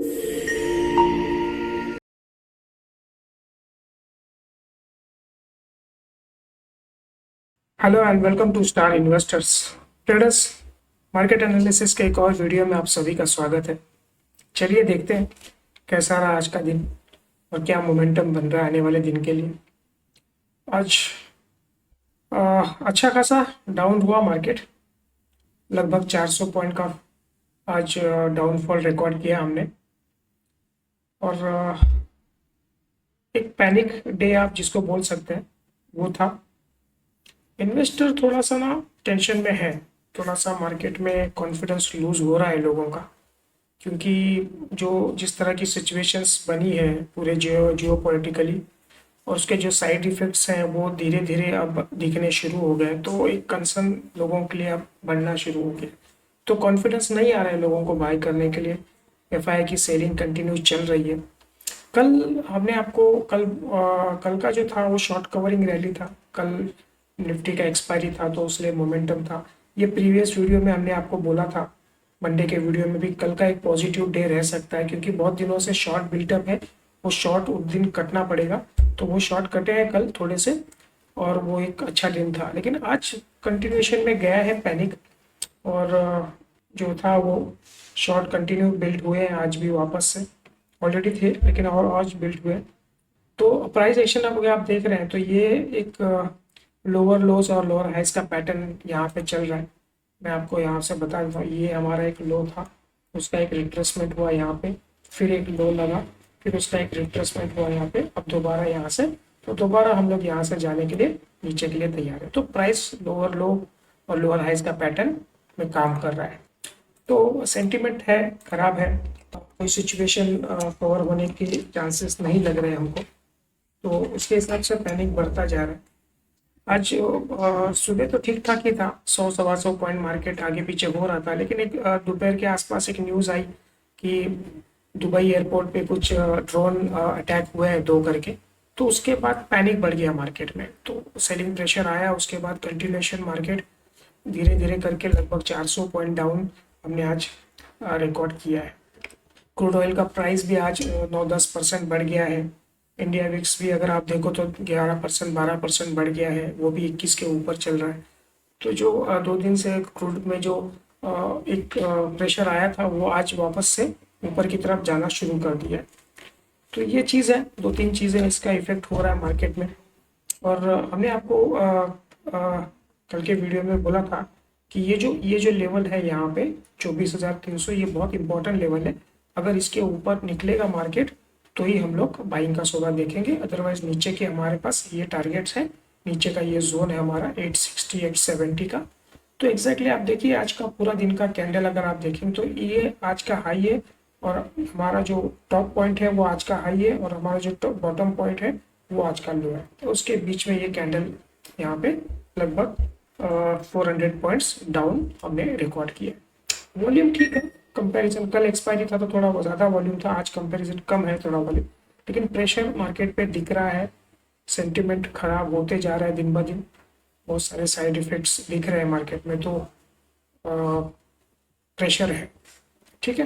Hello and welcome to star investors traders. Market analysis के एक और वीडियो में आप सभी का स्वागत है। चलिए देखते हैं कैसा रहा आज का दिन और क्या मोमेंटम बन रहा है आने वाले दिन के लिए। आज अच्छा खासा डाउन हुआ मार्केट, लगभग 400 पॉइंट का आज डाउनफॉल रिकॉर्ड किया हमने। और एक पैनिक डे आप जिसको बोल सकते हैं वो था। इन्वेस्टर थोड़ा सा ना टेंशन में है, थोड़ा सा मार्केट में कॉन्फिडेंस लूज हो रहा है लोगों का, क्योंकि जो जिस तरह की सिचुएशंस बनी है पूरे जियो पॉलिटिकली और उसके जो साइड इफेक्ट्स हैं वो धीरे धीरे अब दिखने शुरू हो गए, तो एक कंसर्न लोगों के लिए अब बढ़ना शुरू हो गया। तो कॉन्फिडेंस नहीं आ रहा है लोगों को बाय करने के लिए। एफआई की सेलिंग कंटिन्यू चल रही है। कल हमने आपको कल का जो था वो शॉर्ट कवरिंग रैली था। कल निफ्टी का एक्सपायरी था तो उसलिए मोमेंटम था। ये प्रीवियस वीडियो में हमने आपको बोला था, मंडे के वीडियो में भी, कल का एक पॉजिटिव डे रह सकता है क्योंकि बहुत दिनों से शॉर्ट बिल्टअप है। वो शॉर्ट उस दिन कटना पड़ेगा, तो वो शॉर्ट कटे हैं कल थोड़े से और वो एक अच्छा दिन था। लेकिन आज कंटिन्यूएशन में गया है पैनिक और जो था वो शॉर्ट कंटिन्यू बिल्ड हुए हैं आज भी वापस से। ऑलरेडी थे लेकिन और आज बिल्ड हुए। तो प्राइस एक्शन अब अगर आप देख रहे हैं तो ये एक लोअर लोस और लोअर हाइस का पैटर्न यहाँ पे चल रहा है। मैं आपको यहाँ से बता देता हूँ, ये हमारा एक लो था, उसका एक रिट्रेसमेंट हुआ यहाँ पे, फिर एक लो लगा, फिर उसका एक रिट्रेसमेंट हुआ यहाँ पे, अब दोबारा यहाँ से, तो दोबारा हम लोग यहाँ से जाने के लिए नीचे के लिए तैयार है। तो प्राइस लोअर लो और लोअर हाइस का पैटर्न में काम कर रहा है। तो सेंटिमेंट है, खराब है, कोई सिचुएशन कवर होने के चांसेस नहीं लग रहे हमको, तो उसके हिसाब से पैनिक बढ़ता जा रहा है। आज सुबह तो ठीक ठाक ही था, 100 सवा 100 पॉइंट मार्केट आगे पीछे हो रहा था, लेकिन एक दोपहर के आसपास एक न्यूज़ आई कि दुबई एयरपोर्ट पे कुछ ड्रोन अटैक हुए हैं दो करके। तो उसके बाद पैनिक बढ़ गया मार्केट में, तो सेलिंग प्रेशर आया। उसके बाद कंटिन्यूएशन मार्केट धीरे धीरे करके लगभग 400 पॉइंट डाउन हमने आज रिकॉर्ड किया है। क्रूड ऑयल का प्राइस भी आज 9-10% बढ़ गया है। इंडिया विक्स भी अगर आप देखो तो 11% 12% बढ़ गया है, वो भी 21 के ऊपर चल रहा है। तो जो 2 दिन से क्रूड में जो एक प्रेशर आया था वो आज वापस से ऊपर की तरफ जाना शुरू कर दिया है। तो ये चीज़ है, 2-3 चीज़ें इसका इफेक्ट हो रहा है मार्केट में। और हमने आपको कल के वीडियो में बोला था कि ये जो लेवल है यहाँ पे 24,300, ये बहुत इंपॉर्टेंट लेवल है। अगर इसके ऊपर निकलेगा मार्केट तो ही हम लोग बाइंग का सौदा देखेंगे, अदरवाइज नीचे के हमारे पास ये टारगेट्स है। नीचे का ये जोन है हमारा 860 870 का। तो एग्जैक्टली आप देखिए आज का पूरा दिन का कैंडल अगर आप देखें तो ये आज का हाई है और हमारा जो टॉप पॉइंट है वो आज का हाई है और हमारा जो बॉटम पॉइंट है वो आज का लो है। तो उसके बीच में ये कैंडल यहाँ पे लगभग 400 पॉइंट्स डाउन हमने रिकॉर्ड किया। वॉल्यूम ठीक है, कंपैरिजन कल एक्सपायरी था तो थोड़ा ज़्यादा वॉल्यूम था, आज कंपैरिजन कम है थोड़ा वॉल्यूम, लेकिन प्रेशर मार्केट पे दिख रहा है। सेंटिमेंट खराब होते जा रहा है दिन ब दिन, बहुत सारे साइड इफेक्ट्स दिख रहे हैं मार्केट में, तो प्रेशर है। ठीक है,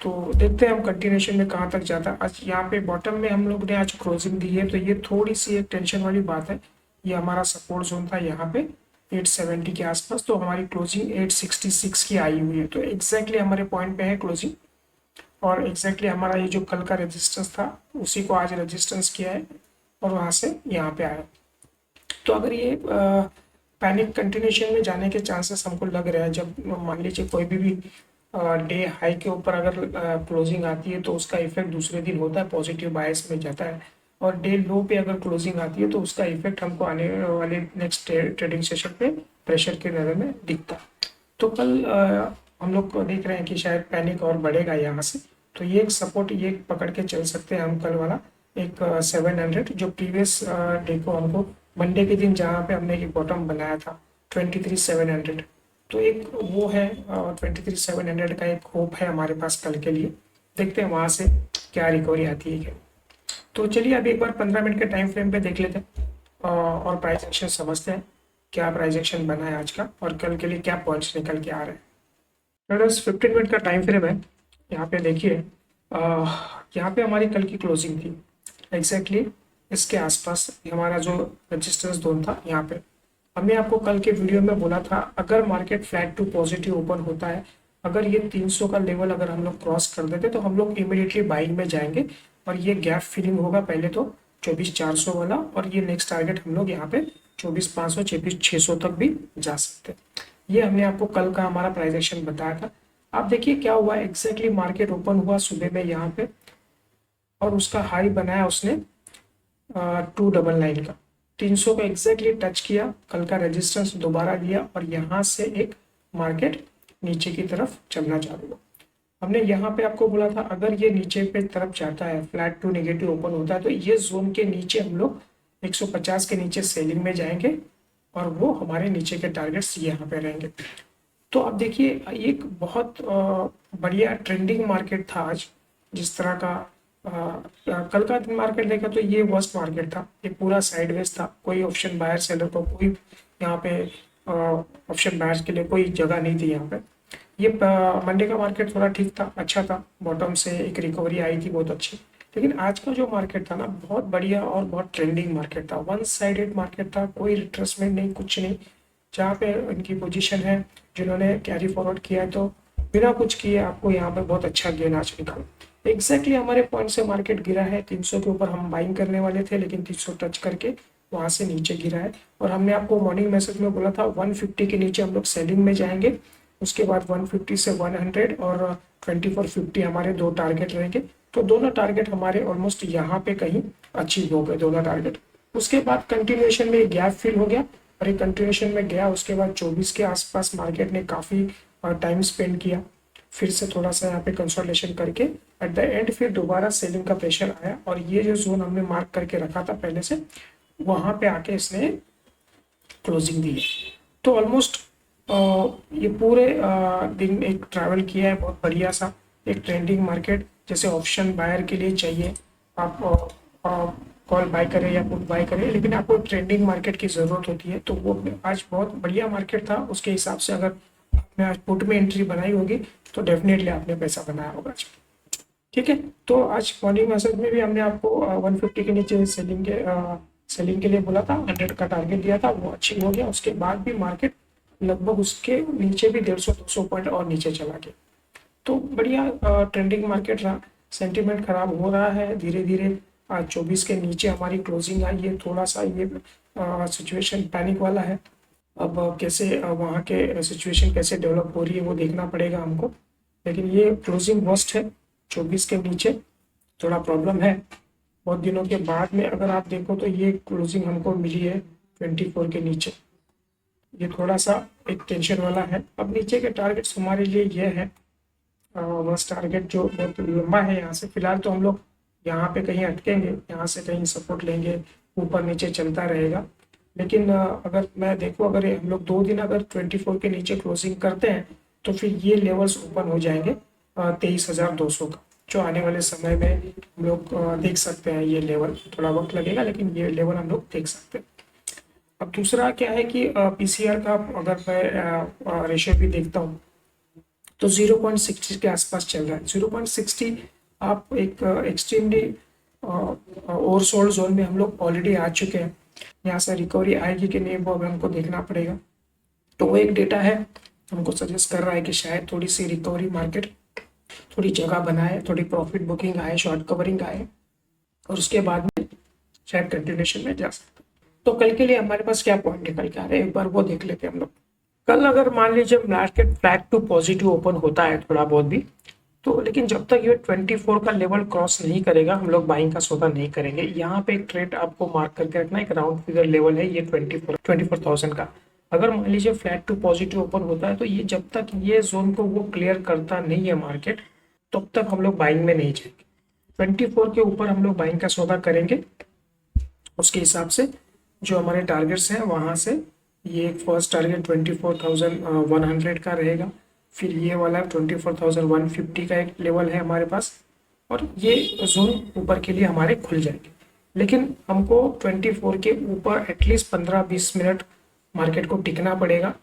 तो देखते हैं हम कंटिन्यूशन में कहाँ तक जाता है। आज यहाँ पे बॉटम में हम लोग ने आज क्लोजिंग दी है, तो ये थोड़ी सी एक टेंशन वाली बात है। ये हमारा सपोर्ट जोन था यहाँ पे 870 के आसपास, तो हमारी क्लोजिंग 866 की आई हुई है, तो एग्जैक्टली हमारे पॉइंट पे है क्लोजिंग। और एग्जैक्टली हमारा ये जो कल का रेजिस्टेंस था उसी को आज रेजिस्टेंस किया है और वहाँ से यहाँ पे आया। तो अगर ये पैनिक कंटिन्यूशन में जाने के चांसेस हमको लग रहे हैं, जब मान लीजिए कोई भी डे हाई के ऊपर अगर क्लोजिंग आती है तो उसका इफेक्ट दूसरे दिन होता है, पॉजिटिव बायस में जाता है। और डे लो पे अगर क्लोजिंग आती है तो उसका इफेक्ट हमको आने वाले नेक्स्ट ट्रेडिंग सेशन पे प्रेशर के लेवल में दिखता है। तो कल हम लोग को देख रहे हैं कि शायद पैनिक और बढ़ेगा यहाँ से, तो ये एक सपोर्ट ये पकड़ के चल सकते हैं हम कल वाला एक 700, जो प्रीवियस डे को हमको मंडे के दिन जहाँ पे हमने एक बॉटम बनाया था 23,700, तो एक वो है 23,700 का एक होप है हमारे पास कल के लिए। देखते हैं वहाँ से क्या रिकवरी आती है क्या। तो चलिए अभी एक बार 15 मिनट के टाइम फ्रेम पे देख लेते हैं और प्राइस एक्शन समझते हैं क्या प्राइस एक्शन बना है आज का और कल के लिए क्या पॉइंट्स निकल के आ रहे हैं। फ्रेंड्स 15 मिनट का टाइम फ्रेम है, यहाँ पे देखिए यहाँ पे हमारी कल की क्लोजिंग थी एग्जैक्टली इसके आसपास हमारा जो रजिस्टेंस जोन था यहाँ पे। हमने आपको कल के वीडियो में बोला था अगर market flat to positive open होता है, अगर ये 300 का लेवल अगर हम लोग क्रॉस कर देते तो हम लोग इमीडिएटली बाइंग में जाएंगे और ये गैप फिलिंग होगा पहले तो 24,400 वाला, और ये नेक्स्ट टारगेट हम लोग यहाँ पे 24,500 24,600 तक भी जा सकते हैं। ये हमने आपको कल का हमारा प्राइस एक्शन बताया था। आप देखिए क्या हुआ एग्जैक्टली मार्केट ओपन हुआ सुबह में यहाँ पे और उसका हाई बनाया उसने 299 का, 300 का एग्जैक्टली टच किया, कल का रेजिस्टेंस दोबारा लिया और यहाँ से एक मार्केट नीचे की तरफ चलना चालू हुआ। हमने यहाँ पे आपको बोला था अगर ये नीचे पे तरफ जाता है फ्लैट टू नेगेटिव ओपन होता है तो ये जोन के नीचे हम लोग 150 के नीचे सेलिंग में जाएंगे और वो हमारे नीचे के टारगेट्स यहाँ पे रहेंगे। तो आप देखिए एक बहुत बढ़िया ट्रेंडिंग मार्केट था आज। जिस तरह का कल का मार्केट देखा तो ये वर्स्ट मार्केट था, ये पूरा साइडवेज था, कोई ऑप्शन बायर सेलर को कोई यहाँ पे ऑप्शन बायर्स के लिए कोई जगह नहीं थी यहाँ पे। ये मंडे का मार्केट थोड़ा ठीक था, अच्छा था, बॉटम से एक रिकवरी आई थी बहुत अच्छी। लेकिन आज का जो मार्केट था ना बहुत बढ़िया और बहुत ट्रेंडिंग मार्केट था, वन साइडेड मार्केट था, कोई रिट्रेसमेंट नहीं कुछ नहीं। जहाँ पे इनकी पोजीशन है जिन्होंने कैरी फॉरवर्ड किया है तो बिना कुछ किए आपको यहाँ पे बहुत अच्छा गेन आज निकाला। एग्जैक्टली हमारे पॉइंट से मार्केट गिरा है, 300 के ऊपर हम बाइंग करने वाले थे लेकिन 300 टच करके वहाँ से नीचे गिरा है। और हमने आपको मॉर्निंग मैसेज में बोला था 150 के नीचे हम लोग सेलिंग में जाएंगे, उसके बाद 150 से 100 और 2450 हमारे दो टारगेट रहेंगे। तो दोनों टारगेट हमारे ऑलमोस्ट यहाँ पे कहीं अचीव हो गए दोनों टारगेट। उसके बाद कंटिन्यूएशन में गैप फिल हो गया और एक कंटिन्यूएशन में गया, उसके बाद 24 के आसपास मार्केट ने काफ़ी टाइम स्पेंड किया, फिर से थोड़ा सा यहाँ पे कंसोलिडेशन करके एट द एंड फिर दोबारा सेलिंग का प्रेशर आया और ये जो जोन हमने मार्क करके रखा था पहले से वहाँ पे आके इसने क्लोजिंग दी है। तो ऑलमोस्ट ये पूरे दिन एक ट्रैवल किया है बहुत बढ़िया सा, एक ट्रेंडिंग मार्केट जैसे ऑप्शन बायर के लिए चाहिए आप कॉल बाय करें या पुट बाय करें, लेकिन आपको ट्रेंडिंग मार्केट की ज़रूरत होती है। तो वो आज बहुत बढ़िया मार्केट था, उसके हिसाब से अगर आपने आज पुट में एंट्री बनाई होगी तो डेफिनेटली आपने पैसा बनाया होगा आज। ठीक है, तो आज मॉर्निंग मैसेज में भी हमने आपको 150 के नीचे सेलिंग के लिए बोला था, 100 का टारगेट दिया था, वो अचीव हो गया। उसके बाद भी मार्केट लगभग उसके नीचे भी 150-200 पॉइंट और नीचे चला गया। तो बढ़िया ट्रेंडिंग मार्केट रहा, सेंटीमेंट खराब हो रहा है धीरे धीरे। आज 24 के नीचे हमारी क्लोजिंग आई है, थोड़ा सा ये सिचुएशन पैनिक वाला है। अब कैसे वहाँ के सिचुएशन कैसे डेवलप हो रही है वो देखना पड़ेगा हमको, लेकिन ये क्लोजिंग वर्स्ट है 24 के नीचे, थोड़ा प्रॉब्लम है। बहुत दिनों के बाद में अगर आप देखो तो ये क्लोजिंग हमको मिली है 24 के नीचे, ये थोड़ा सा एक टेंशन वाला है। अब नीचे के टारगेट्स हमारे लिए ये है, बस टारगेट जो बहुत लंबा है यहाँ से, फिलहाल तो हम लोग यहाँ पे कहीं अटकेंगे, यहाँ से कहीं सपोर्ट लेंगे, ऊपर नीचे चलता रहेगा। लेकिन अगर मैं देखूँ अगर हम लोग 2 दिन अगर 24 के नीचे क्लोजिंग करते हैं तो फिर ये लेवल्स ओपन हो जाएंगे 23,200 का, जो आने वाले समय में हम लोग देख सकते हैं। ये लेवल थोड़ा वक्त लगेगा लेकिन ये लेवल हम लोग देख सकते हैं। अब दूसरा क्या है कि पीसीआर का अगर मैं रेशियो भी देखता हूँ तो 0.60 के आसपास चल रहा है। 0.60 आप एक एक्सट्रीमली ओवरसोल्ड जोन में हम लोग ऑलरेडी आ चुके हैं, यहाँ से रिकवरी आएगी कि नहीं वो अब हमको देखना पड़ेगा। तो वो एक डेटा है हमको सजेस्ट कर रहा है कि शायद थोड़ी सी रिकवरी मार्केट थोड़ी जगह बनाए, थोड़ी प्रॉफिट बुकिंग आए, शॉर्ट कवरिंग आए और उसके बाद में शायद कंटिन्यूएशन में जा सकते। तो कल के लिए हमारे पास क्या पॉइंट निकल के आ रहे हैं एक बार वो देख लेते हैं हम लोग। कल अगर मान लीजिए market flat to positive open होता है थोड़ा बहुत भी तो, लेकिन जब तक ये 24 का लेवल क्रॉस नहीं करेगा हम लोग बाइंग का सौदा नहीं करेंगे। यहाँ पे एक ट्रेड आपको मार्क करके रखना, एक राउंड फिगर लेवल है ये 24,000 का। अगर मान लीजिए फ्लैट टू पॉजिटिव ओपन होता है तो ये जब तक ये जोन को वो क्लियर करता नहीं है मार्केट तब तक हम लोग बाइंग में नहीं जाएंगे। 24 के ऊपर हम लोग बाइंग का सौदा करेंगे, उसके हिसाब से जो हमारे टारगेट्स हैं वहाँ से ये एक फर्स्ट टारगेट 24,100 का रहेगा, फिर ये वाला 24,150 का एक लेवल है हमारे पास और ये जोन ऊपर के लिए हमारे खुल जाएंगे। लेकिन हमको 24 के ऊपर एटलीस्ट 15-20 मिनट मार्केट को टिकना पड़ेगा।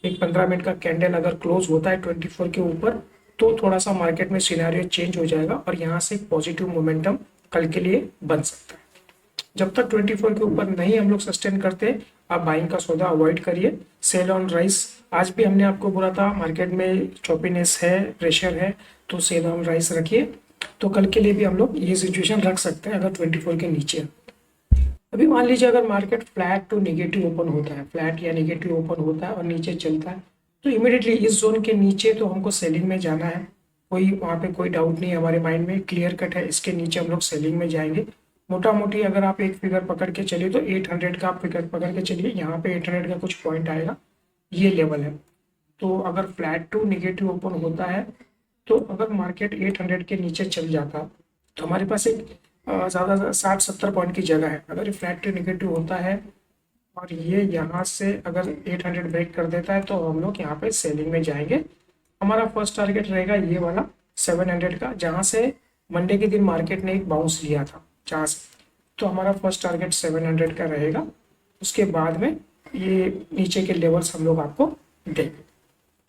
एक 15 मिनट का कैंडल अगर क्लोज होता है 24 के ऊपर तो थोड़ा सा मार्केट में सिनेरियो चेंज हो जाएगा और यहाँ से एक पॉजिटिव मोमेंटम कल के लिए बन सकता है। जब तक 24 के ऊपर नहीं हम लोग सस्टेन करते, आप बाइंग का सौदा अवॉइड करिए। सेल ऑन राइस, आज भी हमने आपको बोला था मार्केट में चॉपीनेस है, प्रेशर है, तो सेल ऑन राइस रखिए। तो कल के लिए भी हम लोग ये सिचुएशन रख सकते हैं अगर 24 के नीचे है। अभी मान लीजिए अगर market flat to negative open होता है, फ्लैट या निगेटिव ओपन होता है और नीचे चलता है, तो इमीडिएटली इस जोन के नीचे तो हमको सेलिंग में जाना है। कोई वहाँ पे कोई डाउट नहीं है हमारे माइंड में, क्लियर कट है, इसके नीचे हम लोग सेलिंग में जाएंगे। मोटा मोटी अगर आप एक फिगर पकड़ के चलिए तो 800 का आप फिगर पकड़ के चलिए, यहाँ पे 800 का कुछ पॉइंट आएगा, ये लेवल है। तो अगर फ्लैट टू निगेटिव ओपन होता है, तो अगर मार्केट 800 के नीचे चल जाता तो हमारे पास एक ज़्यादा 60-70 पॉइंट की जगह है। अगर ये फ्लैट टू निगेटिव होता है और ये यहाँ से अगर 800 ब्रेक कर देता है तो हम लोग यहाँ पे सेलिंग में जाएंगे। हमारा फर्स्ट टारगेट रहेगा ये वाला 700 का, जहाँ से मंडे के दिन मार्केट ने एक बाउंस लिया था जहाँ से, तो हमारा फर्स्ट टारगेट 700 का रहेगा। उसके बाद में ये नीचे के लेवल्स हम लोग आपको देंगे,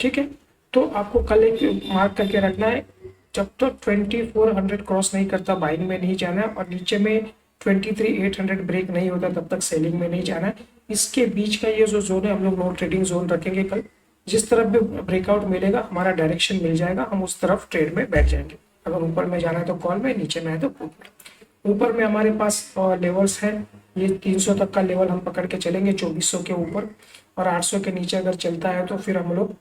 ठीक है। तो आपको कल एक मार्क करके रखना है, जब तक 2400 क्रॉस नहीं करता बाइंग में नहीं जाना है और नीचे में 23800 ब्रेक नहीं होता तब तक सेलिंग में नहीं जाना है। इसके बीच का ये जो जोन है हम लोग नो ट्रेडिंग जोन रखेंगे कल। जिस तरफ भी ब्रेकआउट मिलेगा हमारा डायरेक्शन मिल जाएगा, हम उस तरफ ट्रेड में बैठ जाएंगे। अगर ऊपर में जाना है तो कॉल में, नीचे में है तो पुट में। ऊपर में हमारे पास लेवल्स हैं, ये 300 तक का लेवल हम पकड़ के चलेंगे 2400 के ऊपर, और 800 के नीचे अगर चलता है तो फिर हम लोग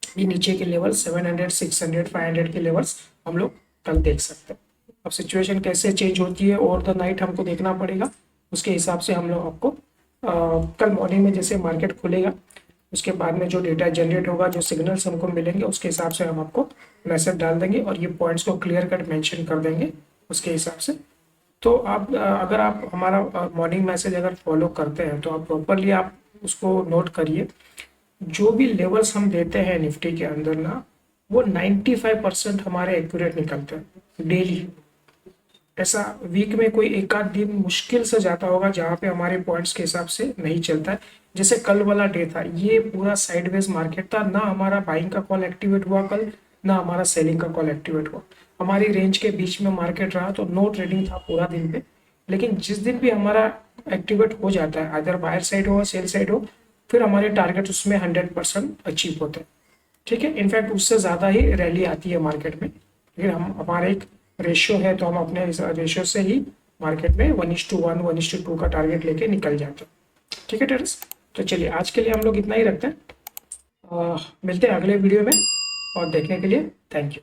ये नीचे के लेवल 700, 600, 500 के लेवल्स हम लोग कल देख सकते हैं। अब सिचुएशन कैसे चेंज होती है ओवर द नाइट हमको देखना पड़ेगा, उसके हिसाब से हम लोग आपको कल मॉर्निंग में जैसे मार्केट खुलेगा उसके बाद में जो डेटा जनरेट होगा, जो सिग्नल्स हमको मिलेंगे उसके हिसाब से हम आपको मैसेज डाल देंगे और ये पॉइंट्स को क्लियर कट मेंशन कर देंगे उसके हिसाब से। तो आप अगर आप हमारा मॉर्निंग मैसेज अगर फॉलो करते हैं तो आप प्रॉपरली आप उसको नोट करिए। जो भी लेवल्स हम देते हैं निफ्टी के अंदर ना, वो 95% हमारे एक्यूरेट निकलते हैं डेली। ऐसा वीक में कोई एक आध दिन मुश्किल से जाता होगा जहाँ पे हमारे पॉइंट्स के हिसाब से नहीं चलता है। जैसे कल वाला डे था, ये पूरा साइडवेज मार्केट था, ना हमारा बाइंग का कॉल एक्टिवेट हुआ कल, ना हमारा सेलिंग का कॉल एक्टिवेट हुआ। हमारी रेंज के बीच में मार्केट रहा तो नो ट्रेडिंग था पूरा दिन पे। लेकिन जिस दिन भी हमारा एक्टिवेट हो जाता है, अदर बायर साइड हो सेल साइड हो, फिर हमारे टारगेट उसमें 100% अचीव होते हैं, ठीक है। इनफैक्ट उससे ज़्यादा ही रैली आती है मार्केट में, लेकिन हम हमारा एक रेशियो है तो हम अपने रेशियो से ही मार्केट में 1:1, 1:2 का टारगेट लेके निकल जाते हैं, ठीक है टेरस। तो चलिए आज के लिए हम लोग इतना ही रखते हैं, मिलते हैं अगले वीडियो में, और देखने के लिए थैंक यू।